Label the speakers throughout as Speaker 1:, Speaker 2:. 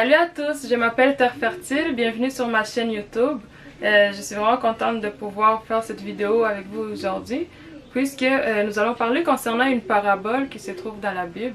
Speaker 1: Salut à tous, je m'appelle Terre Fertile, bienvenue sur ma chaîne YouTube. Je suis vraiment contente de pouvoir faire cette vidéo avec vous aujourd'hui, puisque nous allons parler concernant une parabole qui se trouve dans la Bible.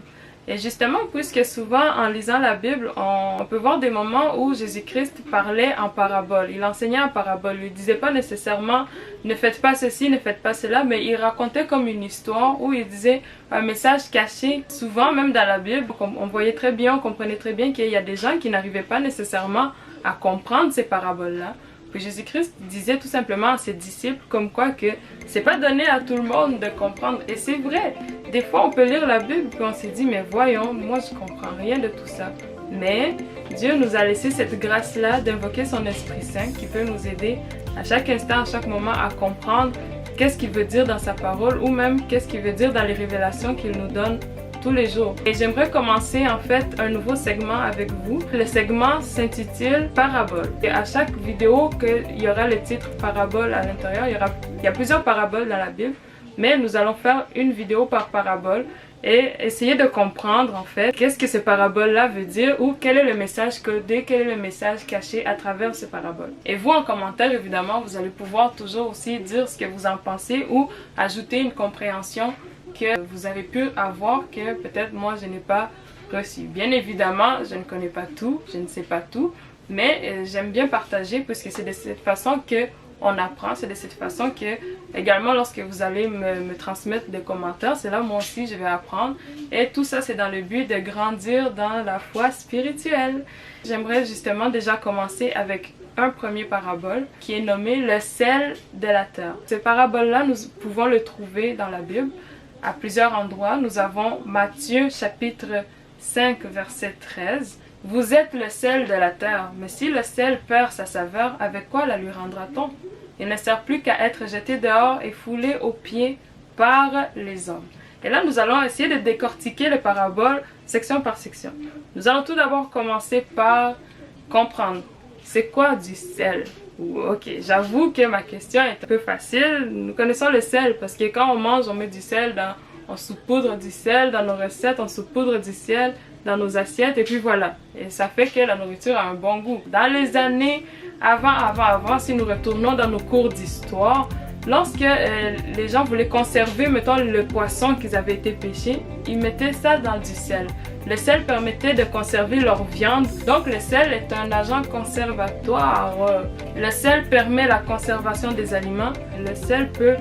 Speaker 1: Et justement, puisque souvent en lisant la Bible, on peut voir des moments où Jésus-Christ parlait en parabole. Il enseignait en parabole. Il ne disait pas nécessairement « ne faites pas ceci, ne faites pas cela », mais il racontait comme une histoire où il disait un message caché. Souvent, même dans la Bible, on voyait très bien, on comprenait très bien qu'il y a des gens qui n'arrivaient pas nécessairement à comprendre ces paraboles-là. Puis Jésus-Christ disait tout simplement à ses disciples comme quoi que c'est pas donné à tout le monde de comprendre. Et c'est vrai, des fois on peut lire la Bible puis on s'est dit mais voyons, moi je comprends rien de tout ça. Mais Dieu nous a laissé cette grâce-là d'invoquer son Esprit Saint qui peut nous aider à chaque instant, à chaque moment à comprendre qu'est-ce qu'il veut dire dans sa parole ou même qu'est-ce qu'il veut dire dans les révélations qu'il nous donne tous les jours. Et j'aimerais commencer en fait un nouveau segment avec vous. Le segment s'intitule Parabole. Et à chaque vidéo il y aura le titre Parabole à l'intérieur. Il y a plusieurs paraboles dans la Bible, mais nous allons faire une vidéo par parabole et essayer de comprendre en fait qu'est-ce que ce parabole-là veut dire ou quel est le message codé, quel est le message caché à travers ce parabole. Et vous en commentaire évidemment, vous allez pouvoir toujours aussi dire ce que vous en pensez ou ajouter une compréhension que vous avez pu avoir que peut-être moi je n'ai pas reçu. Bien évidemment, je ne connais pas tout, je ne sais pas tout, mais j'aime bien partager puisque c'est de cette façon que on apprend, c'est de cette façon que également lorsque vous allez me transmettre des commentaires, c'est là moi aussi je vais apprendre et tout ça c'est dans le but de grandir dans la foi spirituelle. J'aimerais justement déjà commencer avec un premier parabole qui est nommé le sel de la terre. Ce parabole-là, nous pouvons le trouver dans la Bible à plusieurs endroits. Nous avons Matthieu chapitre 5 verset 13. Vous êtes le sel de la terre, mais si le sel perd sa saveur, avec quoi la lui rendra-t-on? Il ne sert plus qu'à être jeté dehors et foulé aux pieds par les hommes. Et là, nous allons essayer de décortiquer le parabole section par section. Nous allons tout d'abord commencer par comprendre c'est quoi du sel. Ok, j'avoue que ma question est un peu facile. Nous connaissons le sel parce que quand on mange, on met du sel on saupoudre du sel dans nos recettes, on saupoudre du sel dans nos assiettes et puis voilà. Et ça fait que la nourriture a un bon goût. Dans les années avant, si nous retournons dans nos cours d'histoire, lorsque les gens voulaient conserver, mettons, le poisson qu'ils avaient été pêchés, ils mettaient ça dans du sel. Le sel permettait de conserver leur viande, donc le sel est un agent conservatoire. Le sel permet la conservation des aliments. Le sel peut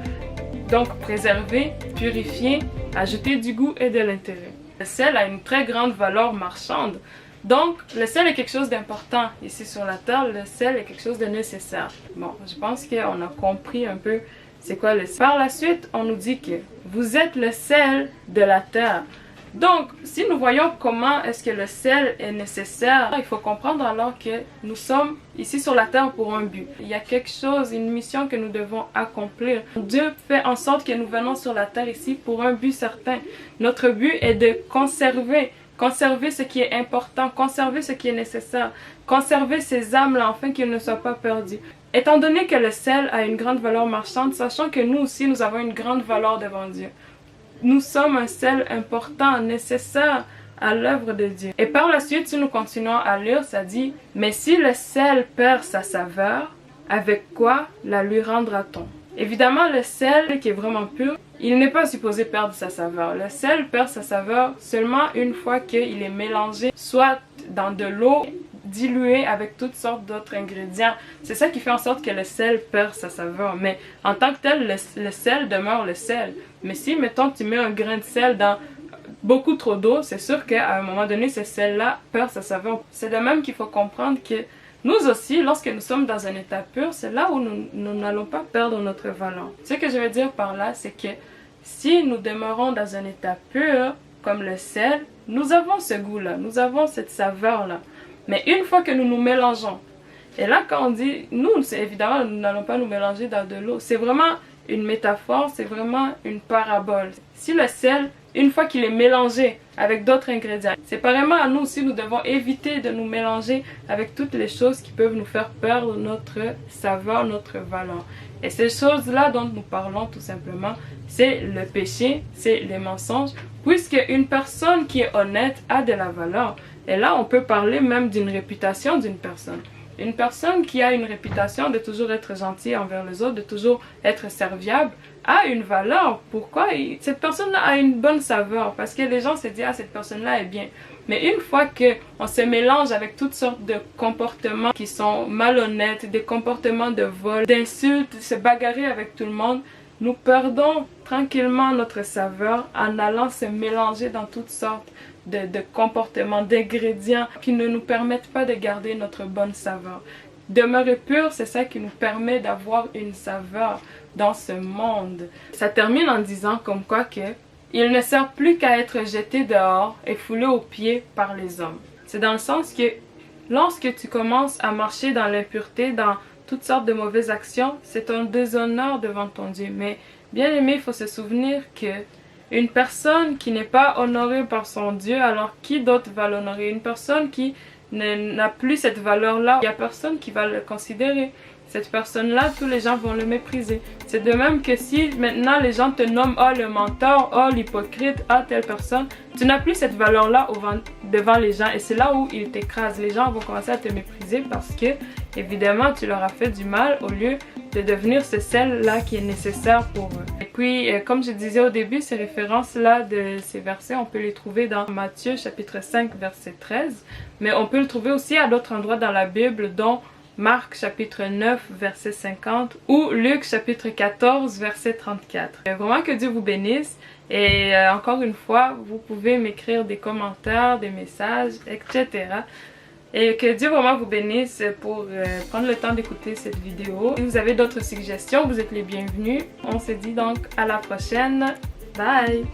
Speaker 1: donc préserver, purifier, ajouter du goût et de l'intérêt. Le sel a une très grande valeur marchande. Donc, le sel est quelque chose d'important ici sur la terre. Le sel est quelque chose de nécessaire. Bon, je pense qu'on a compris un peu c'est quoi le sel. Par la suite, on nous dit que vous êtes le sel de la terre. Donc, si nous voyons comment est-ce que le sel est nécessaire, il faut comprendre alors que nous sommes ici sur la terre pour un but. Il y a quelque chose, une mission que nous devons accomplir. Dieu fait en sorte que nous venons sur la terre ici pour un but certain. Notre but est de conserver ce qui est important, conserver ce qui est nécessaire, conserver ces âmes-là afin qu'elles ne soient pas perdues. Étant donné que le sel a une grande valeur marchande, sachant que nous aussi nous avons une grande valeur devant Dieu. Nous sommes un sel important, nécessaire à l'œuvre de Dieu. Et par la suite, si nous continuons à lire, ça dit « Mais si le sel perd sa saveur, avec quoi la lui rendra-t-on » Évidemment, le sel qui est vraiment pur, il n'est pas supposé perdre sa saveur. Le sel perd sa saveur seulement une fois qu'il est mélangé, soit dans de l'eau dilué avec toutes sortes d'autres ingrédients. C'est ça qui fait en sorte que le sel perd sa saveur. Mais en tant que tel, le sel demeure le sel. Mais si, mettons, tu mets un grain de sel dans beaucoup trop d'eau, c'est sûr qu'à un moment donné, ce sel-là perd sa saveur. C'est de même qu'il faut comprendre que nous aussi, lorsque nous sommes dans un état pur, c'est là où nous n'allons pas perdre notre valeur. Ce que je veux dire par là, c'est que si nous demeurons dans un état pur, comme le sel, nous avons ce goût-là, nous avons cette saveur-là. Mais une fois que nous nous mélangeons, et là quand on dit, nous, évidemment, nous n'allons pas nous mélanger dans de l'eau. C'est vraiment une métaphore, c'est vraiment une parabole. Si le sel, une fois qu'il est mélangé avec d'autres ingrédients, séparément à nous aussi, nous devons éviter de nous mélanger avec toutes les choses qui peuvent nous faire perdre notre saveur, notre valeur. Et ces choses-là dont nous parlons tout simplement, c'est le péché, c'est les mensonges, puisque une personne qui est honnête a de la valeur. Et là, on peut parler même d'une réputation d'une personne. Une personne qui a une réputation de toujours être gentille envers les autres, de toujours être serviable, a une valeur. Pourquoi? Cette personne-là a une bonne saveur parce que les gens se disent « Ah, cette personne-là est bien ». Mais une fois qu'on se mélange avec toutes sortes de comportements qui sont malhonnêtes, des comportements de vol, d'insultes, de se bagarrer avec tout le monde, nous perdons tranquillement notre saveur en allant se mélanger dans toutes sortes de comportements, d'ingrédients qui ne nous permettent pas de garder notre bonne saveur. Demeurer pur, c'est ça qui nous permet d'avoir une saveur dans ce monde. Ça termine en disant comme quoi que il ne sert plus qu'à être jeté dehors et foulé aux pieds par les hommes. C'est dans le sens que lorsque tu commences à marcher dans l'impureté, dans toutes sortes de mauvaises actions, c'est un déshonneur devant ton Dieu. Mais bien aimé, il faut se souvenir que une personne qui n'est pas honorée par son Dieu, alors qui d'autre va l'honorer? Une personne qui n'a plus cette valeur-là, il n'y a personne qui va le considérer. Cette personne-là, tous les gens vont le mépriser. C'est de même que si maintenant les gens te nomment « Oh, le menteur, oh, l'hypocrite, oh, telle personne », tu n'as plus cette valeur-là devant les gens et c'est là où ils t'écrasent. Les gens vont commencer à te mépriser parce que, évidemment, tu leur as fait du mal au lieu de devenir ce sel-là qui est nécessaire pour eux. Et puis, comme je disais au début, ces références-là de ces versets, on peut les trouver dans Matthieu chapitre 5, verset 13, mais on peut le trouver aussi à d'autres endroits dans la Bible, dont Marc chapitre 9 verset 50 ou Luc chapitre 14 verset 34. Vraiment que Dieu vous bénisse et encore une fois, vous pouvez m'écrire des commentaires, des messages, etc. Et que Dieu vraiment vous bénisse pour prendre le temps d'écouter cette vidéo. Si vous avez d'autres suggestions, vous êtes les bienvenus. On se dit donc à la prochaine. Bye!